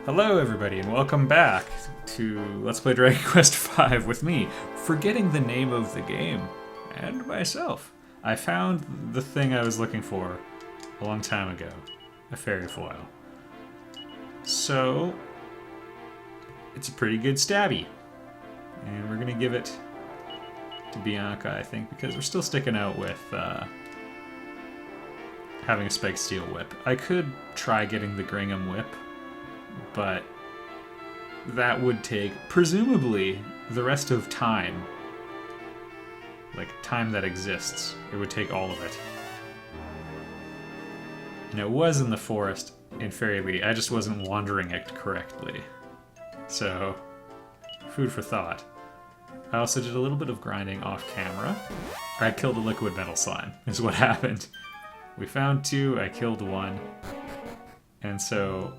Hello everybody and welcome back to Let's Play Dragon Quest V with me, forgetting the name of the game, and myself. I found the thing I was looking for a long time ago, a fairy foil. So, it's a pretty good stabby. And we're gonna give it to Bianca, I think, because we're still sticking out with having a spiked steel whip. I could try getting the Gringham whip, but that would take, presumably, the rest of time. Like, time that exists. It would take all of it. And it was in the forest in Fairylee, I just wasn't wandering it correctly. So, food for thought. I also did a little bit of grinding off camera. I killed a liquid metal slime, is what happened. We found two, I killed one. And so,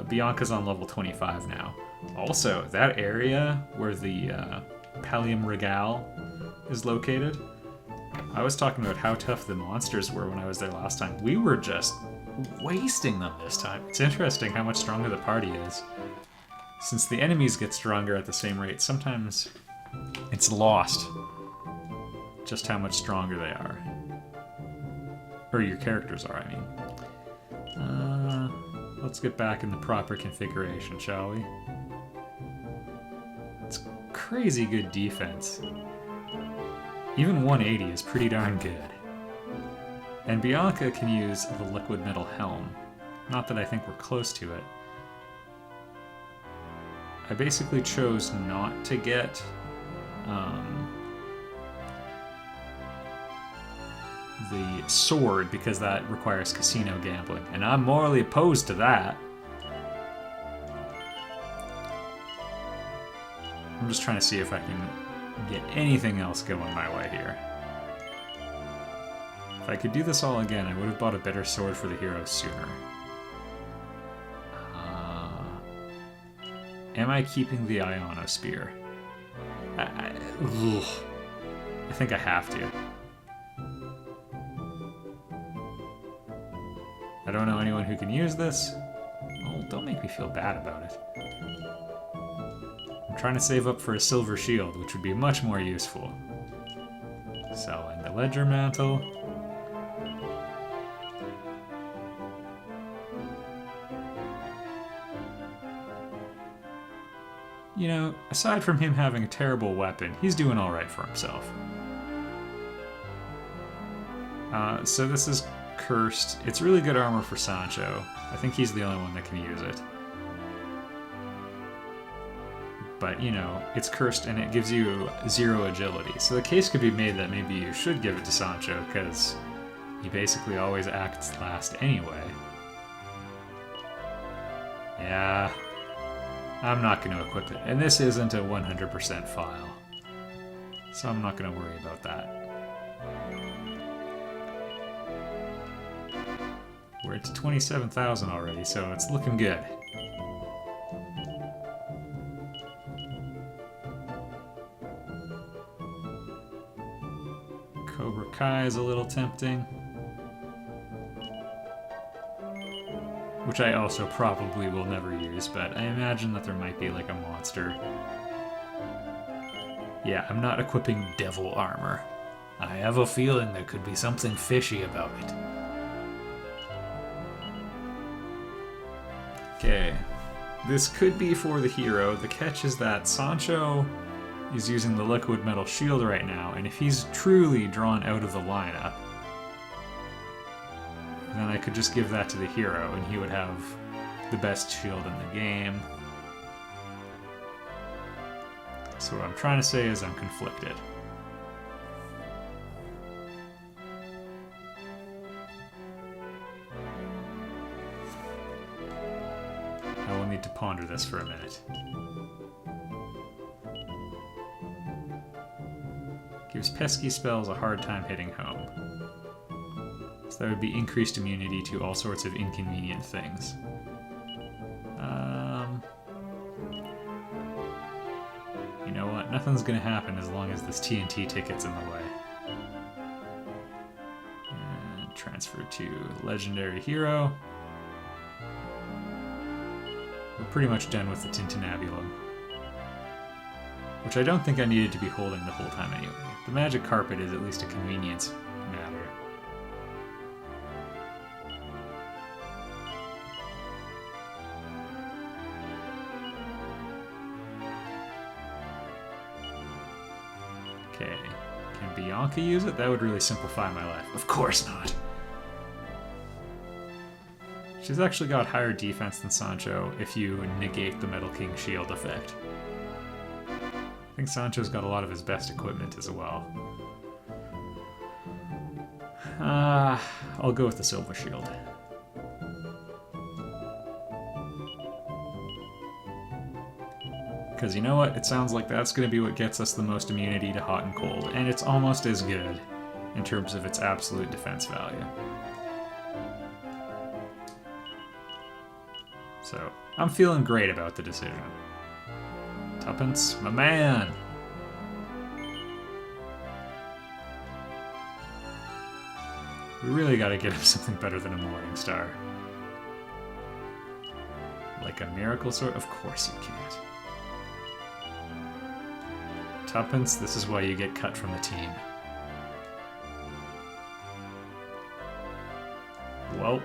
Bianca's on level 25 now. Also, that area where the Pallium Regal is located, I was talking about how tough the monsters were when I was there last time. We were just wasting them this time. It's interesting how much stronger the party is. Since the enemies get stronger at the same rate, sometimes it's lost just how much stronger they are. Or your characters are, I mean. Let's get back in the proper configuration, shall we? It's crazy good defense. Even 180 is pretty darn good. And Bianca can use the liquid metal helm. Not that I think we're close to it. I basically chose not to get the sword because that requires casino gambling, and I'm morally opposed to that. I'm just trying to see if I can get anything else going my way here. If I could do this all again, I would have bought a better sword for the hero sooner. Am I keeping the Iono Spear? I think I have to. I don't know anyone who can use this. Oh, don't make me feel bad about it. I'm trying to save up for a silver shield, which would be much more useful. Selling the Ledger Mantle. You know, aside from him having a terrible weapon, he's doing alright for himself. So this is cursed. It's really good armor for Sancho. I think he's the only one that can use it. But, you know, it's cursed and it gives you 0 agility. So the case could be made that maybe you should give it to Sancho, because he basically always acts last anyway. Yeah, I'm not going to equip it. And this isn't a 100% file, so I'm not going to worry about that. We're at 27,000 already, so it's looking good. Cobra Kai is a little tempting. Which I also probably will never use, but I imagine that there might be like a monster. Yeah, I'm not equipping devil armor. I have a feeling there could be something fishy about it. Okay, this could be for the hero. The catch is that Sancho is using the liquid metal shield right now, and if he's truly drawn out of the lineup, then I could just give that to the hero, and he would have the best shield in the game. So what I'm trying to say is I'm conflicted. I will need to ponder this for a minute. Gives pesky spells a hard time hitting home. So that would be increased immunity to all sorts of inconvenient things. You know what? Nothing's gonna happen as long as this TNT ticket's in the way. And transfer to Legendary Hero. we're pretty much done with the Tintinabulum. Which I don't think I needed to be holding the whole time anyway. The magic carpet is at least a convenience matter. Okay, can Bianca use it? That would really simplify my life. Of course not! She's actually got higher defense than Sancho if you negate the Metal King shield effect. I think Sancho's got a lot of his best equipment as well. I'll go with the Silver Shield. Because you know what? It sounds like that's going to be what gets us the most immunity to hot and cold, and it's almost as good in terms of its absolute defense value. So, I'm feeling great about the decision. Tuppence, my man! We really gotta get him something better than a Morning Star. Like a Miracle Sword? Of course you can't. Tuppence, this is why you get cut from the team. Well.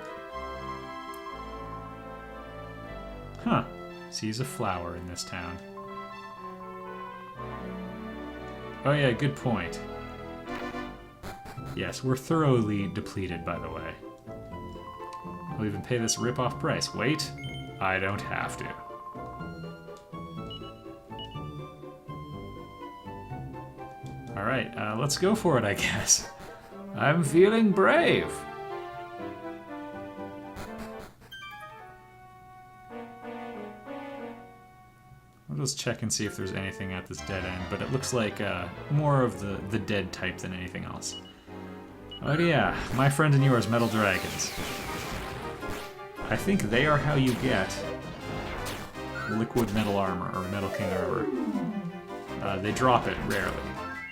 Huh. Sees a flower in this town. Oh yeah, good point. Yes, we're thoroughly depleted, by the way. We'll even pay this rip-off price. Wait, I don't have to. Alright, let's go for it, I guess. I'm feeling brave. I'll just check and see if there's anything at this dead end, but it looks like more of the dead type than anything else. Oh yeah, my friend and yours, Metal Dragons. I think they are how you get liquid metal armor, or Metal King armor. They drop it rarely.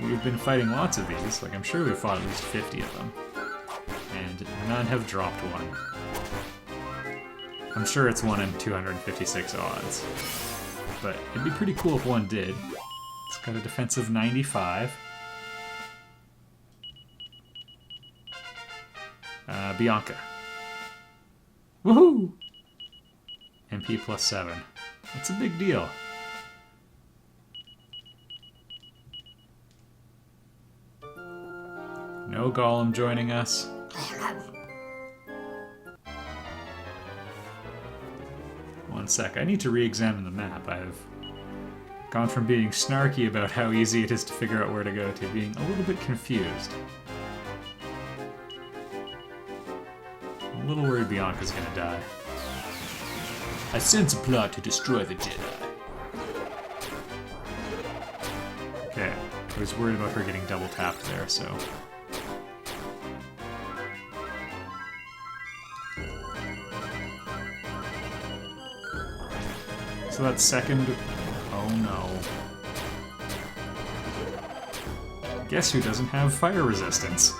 We've been fighting lots of these, like I'm sure we've fought at least 50 of them, and none have dropped one. I'm sure it's 1 in 256 odds. But it'd be pretty cool if one did. It's got a defense of 95. Bianca. Woohoo! MP plus 7. That's a big deal. No Golem joining us. One sec, I need to re-examine the map. I've gone from being snarky about how easy it is to figure out where to go to being a little bit confused. I'm a little worried Bianca's gonna die. I sense a plot to destroy the Jedi. Okay, I was worried about her getting double tapped there, so... So that second... Oh no. Guess who doesn't have fire resistance?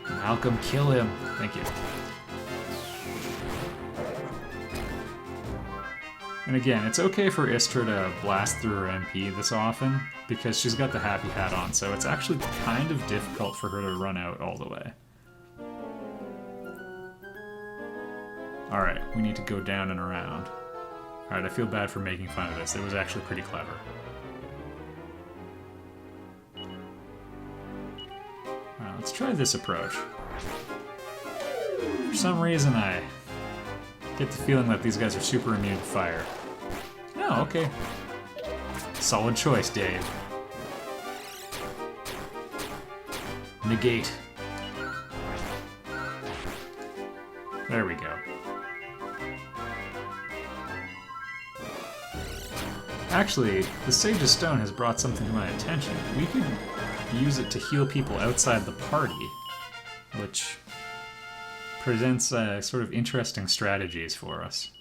Malcolm, kill him. Thank you. And again, it's okay for Istra to blast through her MP this often, because she's got the happy hat on, so it's actually kind of difficult for her to run out all the way. Alright, we need to go down and around. Alright, I feel bad for making fun of this. It was actually pretty clever. Let's try this approach. For some reason, I get the feeling that these guys are super immune to fire. Oh, okay. Solid choice, Dave. Negate. There we go. Actually, the Sage's Stone has brought something to my attention. We could use it to heal people outside the party, which presents sort of interesting strategies for us.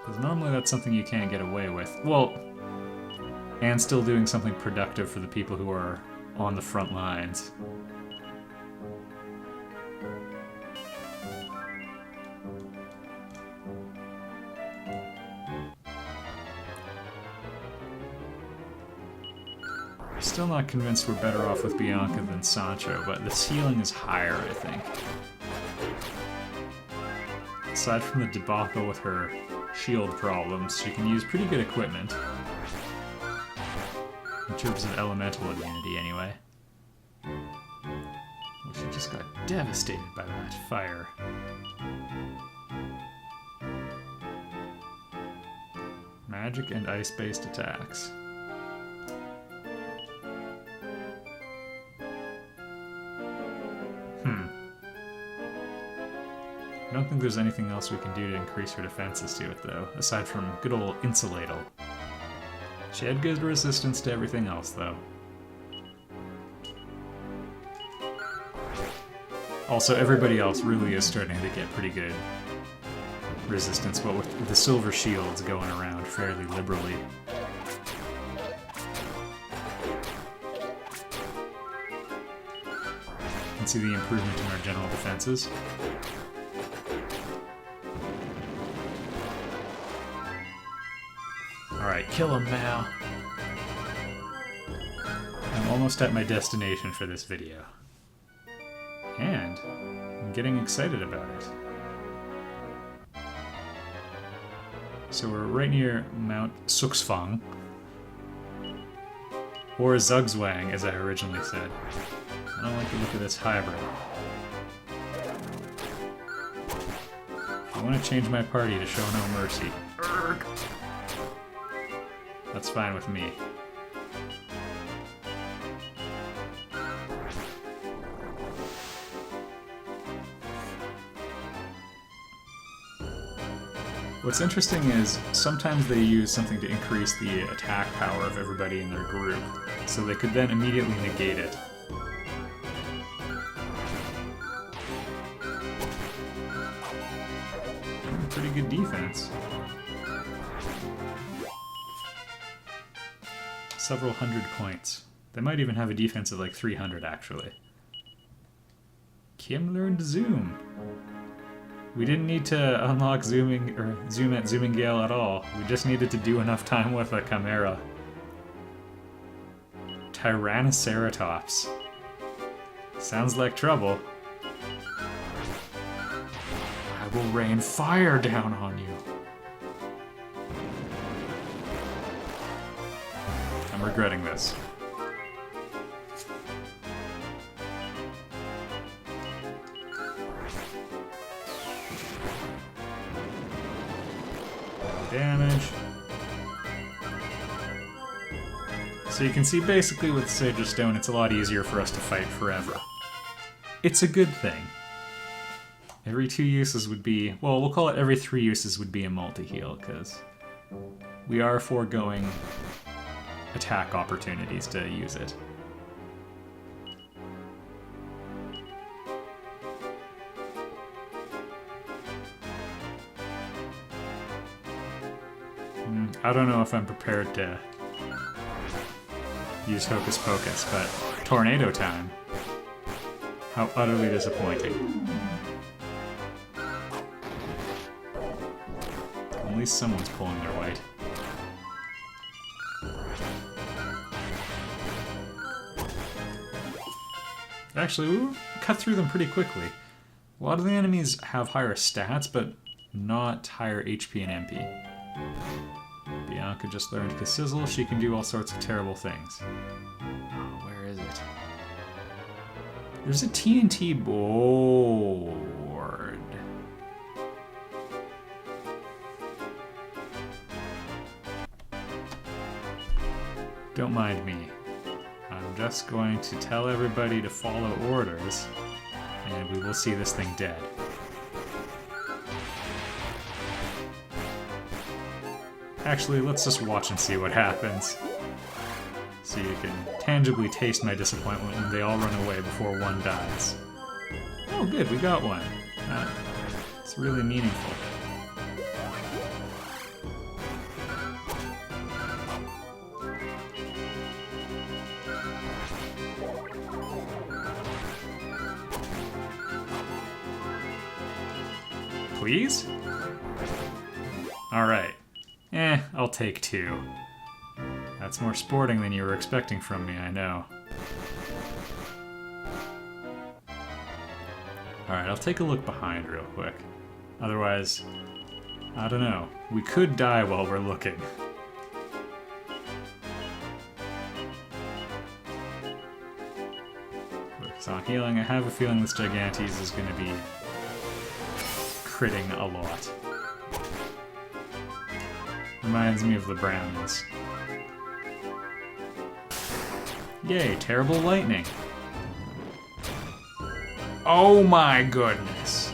Because normally that's something you can't get away with. Well, and still doing something productive for the people who are on the front lines. Still not convinced we're better off with Bianca than Sancho, but the ceiling is higher, I think. Aside from the debacle with her shield problems, she can use pretty good equipment. In terms of elemental immunity, anyway. Well, she just got devastated by that fire. Magic and ice-based attacks. I don't think there's anything else we can do to increase her defenses to it, though, aside from good old Insulatal. She had good resistance to everything else, though. Also, everybody else really is starting to get pretty good resistance, but with the silver shields going around fairly liberally. You can see the improvement in our general defenses. Alright, kill him now. I'm almost at my destination for this video. And I'm getting excited about it. So we're right near Mount Suxfang. Or Zugzwang, as I originally said. I don't like the look of this hybrid. I want to change my party to show no mercy. Urgh. That's fine with me. What's interesting is sometimes they use something to increase the attack power of everybody in their group, so they could then immediately negate it. Pretty good defense. Several hundred points. They might even have a defense of like 300, actually. Kim learned Zoom. We didn't need to unlock zooming or zoom at Zooming Gale at all. We just needed to do enough time with a Chimera. Tyrannoceratops. Sounds like trouble. I will rain fire down on you. I'm regretting this. Damage. So you can see basically with Sage of Stone, it's a lot easier for us to fight forever. It's a good thing. Every 2 uses would be, well, we'll call it every 3 uses would be a multi-heal, because we are foregoing attack opportunities to use it. I don't know if I'm prepared to use Hocus Pocus, but Tornado Time. How utterly disappointing. At least someone's pulling their weight. Actually, we cut through them pretty quickly. A lot of the enemies have higher stats, but not higher HP and MP. Bianca just learned Sizzle. She can do all sorts of terrible things. Oh, where is it? There's a TNT board. Don't mind me. I'm just going to tell everybody to follow orders, and we will see this thing dead. Actually, let's just watch and see what happens. So you can tangibly taste my disappointment when they all run away before one dies. Oh good, we got one. It's really meaningful. please? Alright. I'll take 2. That's more sporting than you were expecting from me, I know. Alright, I'll take a look behind real quick. Otherwise, I don't know. We could die while we're looking. Focus on healing. I have a feeling this Gigantes is going to be critting a lot. Reminds me of the Browns. Yay, terrible lightning. Oh my goodness.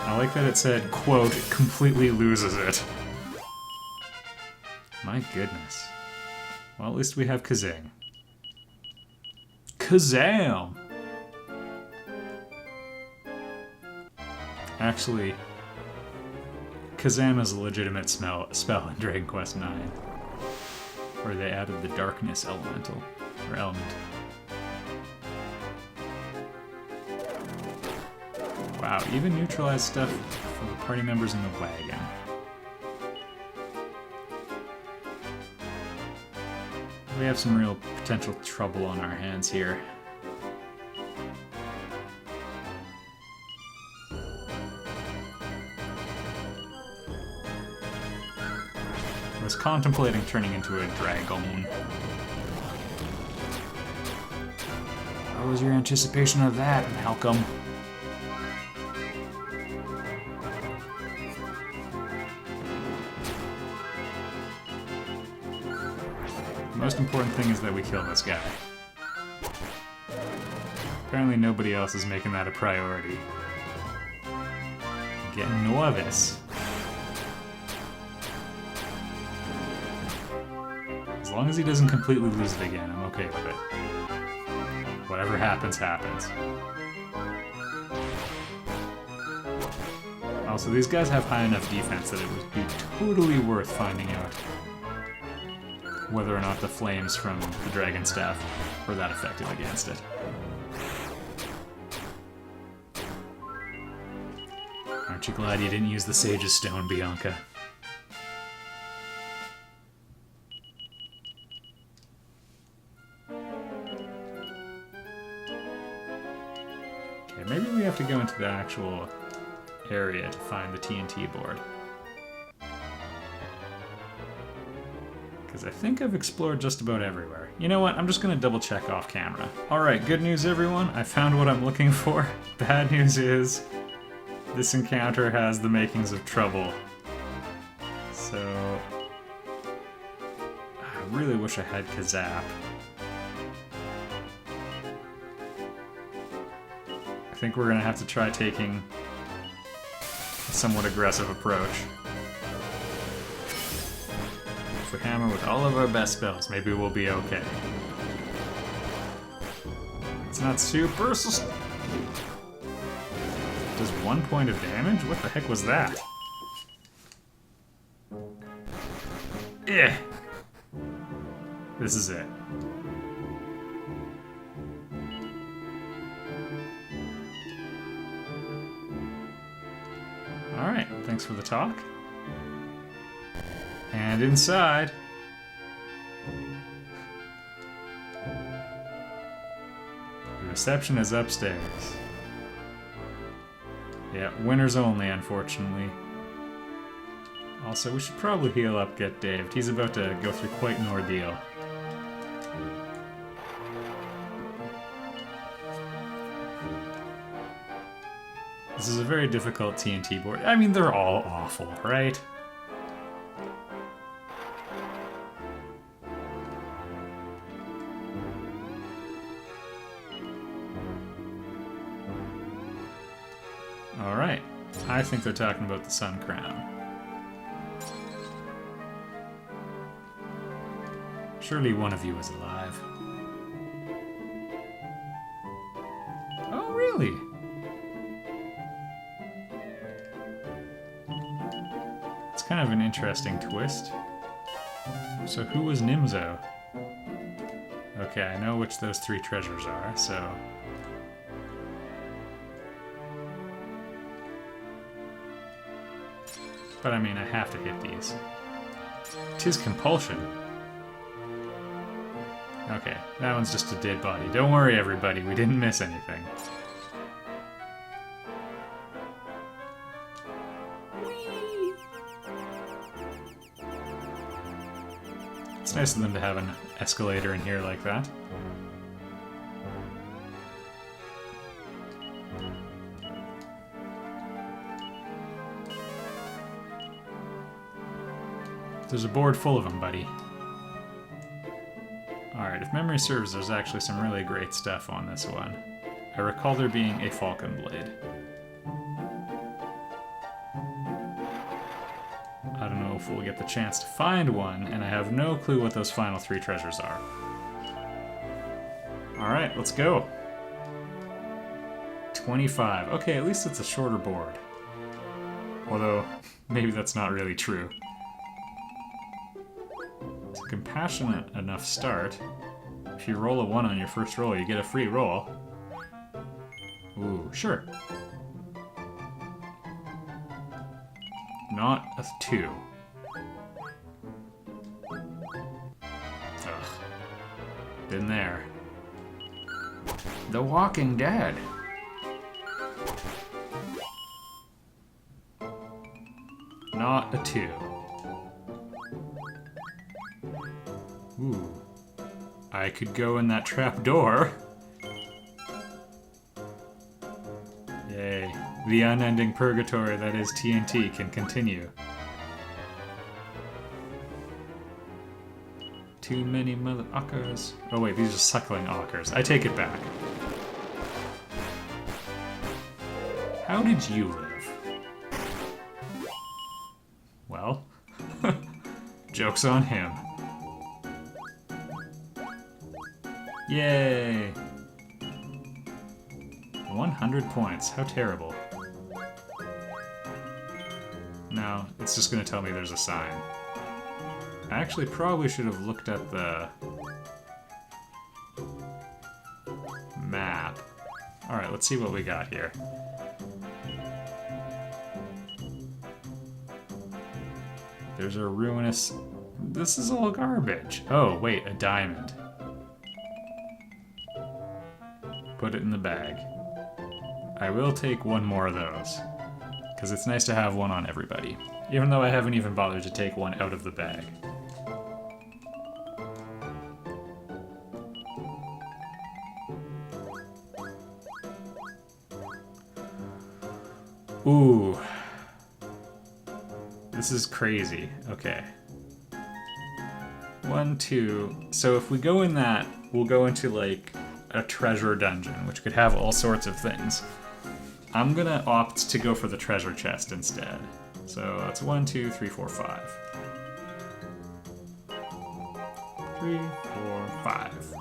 I like that it said, quote, completely loses it. My goodness. Well, at least we have Kazing. Kazam! Actually, Kazam is a legitimate spell in Dragon Quest IX, where they added the darkness elemental, or element. Wow, even neutralized stuff for the party members in the wagon. We have some real potential trouble on our hands here. I was contemplating turning into a dragon. What was your anticipation of that, Malcolm? The most important thing is that we kill this guy. Apparently nobody else is making that a priority. I'm getting nervous. As long as he doesn't completely lose it again, I'm okay with it. Whatever happens, happens. Also, these guys have high enough defense that it would be totally worth finding out whether or not the flames from the Dragon Staff were that effective against it. Aren't you glad you didn't use the Sage's Stone, Bianca? Okay, maybe we have to go into the actual area to find the TNT board. Because I think I've explored just about everywhere. You know what? I'm just going to double check off camera. Alright, good news everyone. I found what I'm looking for. Bad news is this encounter has the makings of trouble. So I really wish I had Kazap. I think we're going to have to try taking a somewhat aggressive approach. If we hammer with all of our best spells, maybe we'll be okay. It's not super... Does 1 point of damage? What the heck was that? Eh. This is it. Alright, thanks for the talk. And inside... the reception is upstairs. Yeah, winners only, unfortunately. Also, we should probably heal up, get Dave. He's about to go through quite an ordeal. This is a very difficult TNT board. I mean, they're all awful, right? Alright, I think they're talking about the Sun Crown. Surely one of you is alive. Oh, really? It's kind of an interesting twist. So who was Nimzo? Okay, I know which those 3 treasures are, so... But I mean, I have to hit these. 'Tis compulsion. Okay, that one's just a dead body. Don't worry, everybody, we didn't miss anything. It's nice of them to have an escalator in here like that. There's a board full of them, buddy. Alright, if memory serves, there's actually some really great stuff on this one. I recall there being a falcon blade. I don't know if we'll get the chance to find one, and I have no clue what those final 3 treasures are. Alright, let's go. 25. Okay, at least it's a shorter board. Although, maybe that's not really true. It's a compassionate enough start. If you roll a 1 on your first roll, you get a free roll. Ooh, sure. Not a 2. Ugh. Been there. The Walking Dead. Not a 2. Ooh. I could go in that trap door. Yay. The unending purgatory that is TNT can continue. Too many mother ockers. Oh wait, these are suckling ockers. I take it back. How did you live? Well, joke's on him. Yay! 100 points. How terrible. No, it's just gonna tell me there's a sign. I actually probably should have looked at the map. Alright, let's see what we got here. There's a ruinous... This is all garbage. Oh, wait, a diamond. Put it in the bag. I will take one more of those, because it's nice to have one on everybody, even though I haven't even bothered to take one out of the bag. Ooh. This is crazy. Okay. 1, 2. So if we go in that, we'll go into, like, a treasure dungeon, which could have all sorts of things. I'm gonna opt to go for the treasure chest instead. So that's 1, 2, 3, 4, 5. 3, 4, 5.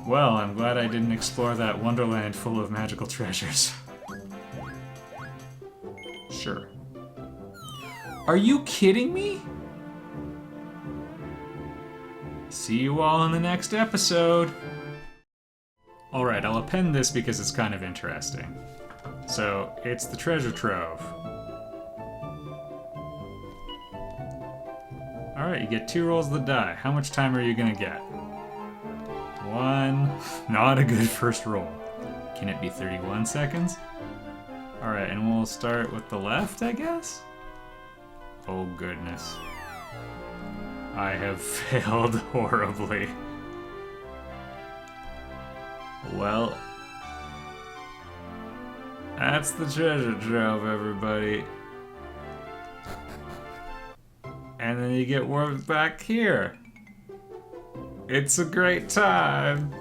Well, I'm glad I didn't explore that wonderland full of magical treasures. Sure. Are you kidding me? See you all in the next episode. Alright, I'll append this because it's kind of interesting. So, it's the treasure trove. Alright, you get 2 rolls of the die. How much time are you gonna get? 1. Not a good first roll. Can it be 31 seconds? Alright, and we'll start with the left, I guess? Oh goodness. I have failed horribly. Well, that's the treasure trove, everybody. And then you get warped back here. It's a great time.